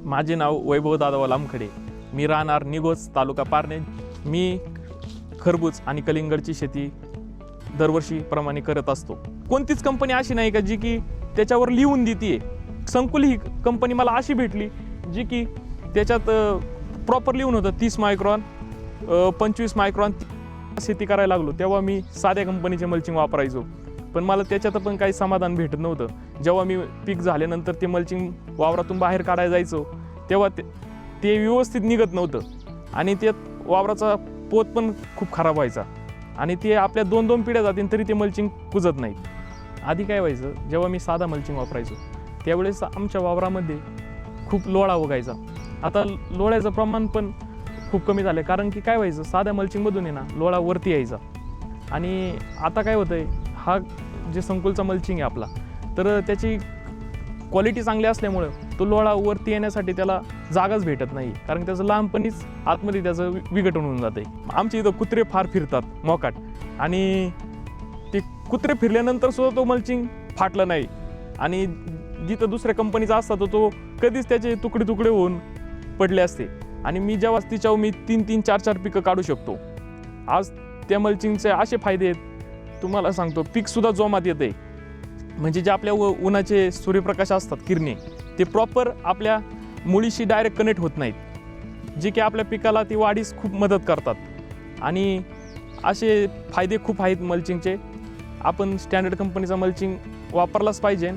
माझे नाव वैभव दादा लामखडे. मी राहणार निगोज, तालुका पारनेर. मी खरबूज आणि कलिंगडची शेती दरवर्षीप्रमाणे करत असतो. कोणतीच कंपनी अशी नाही का जी की त्याच्यावर लिहून देते. संकुल ही कंपनी मला अशी भेटली जी की त्याच्यात प्रॉपर लिहून होतं 30 मायक्रॉन 25 मायक्रॉन. शेती करायला लागलो तेव्हा मी साध्या कंपनीचे मल्चिंग वापरायचो, पण मला त्याच्यात पण काही समाधान भेटत नव्हतं. जेव्हा मी पीक झाल्यानंतर ते मल्चिंग वावरातून बाहेर काढायला जायचो तेव्हा ते व्यवस्थित निघत नव्हतं आणि त्यात वावराचा पोत पण खूप खराब व्हायचा आणि ते आपल्या 2-2 पिढ्या जातील तरी ते मल्चिंग कुजत नाही. आधी काय व्हायचं, जेव्हा मी साधा मल्चिंग वापरायचो त्यावेळेस आमच्या वावरामध्ये खूप लोळा उगायचा. आता लोळ्याचं प्रमाण पण खूप कमी झालं, कारण की काय व्हायचं, साध्या मल्चिंगमधून आहे ना लोळा वरती यायचा. आणि आता काय होतं आहे, हा जे संकुलचा मल्चिंग आहे आपला, तर त्याची क्वालिटी चांगली असल्यामुळं तो लोळा वरती येण्यासाठी त्याला जागाच भेटत नाही, कारण त्याचं लहानपणीच आतमध्ये त्याचं विघटन होऊन जातं आहे. आमच्या इथं कुत्रे फार फिरतात मोकाट, आणि ते कुत्रे फिरल्यानंतर सुद्धा तो मल्चिंग फाटलं नाही. आणि जिथं दुसऱ्या कंपनीचा असता तो कधीच त्याचे तुकडे तुकडे होऊन पडले असते. आणि मी जेव्हा तिच्यावर मी 3-3, 4-4 पिकं काढू शकतो. आज त्या मल्चिंगचे असे फायदे आहेत तुम्हाला सांगतो. पीकसुद्धा जोमात येते, म्हणजे जे आपल्या उन्हाचे सूर्यप्रकाश असतात किरणे ते प्रॉपर आपल्या मुळीशी डायरेक्ट कनेक्ट होत नाहीत, जे की आपल्या पिकाला ती वाढीस खूप मदत करतात. आणि असे फायदे खूप आहेत मल्चिंगचे. आपण स्टँडर्ड कंपनीचा मल्चिंग वापरलाच पाहिजे.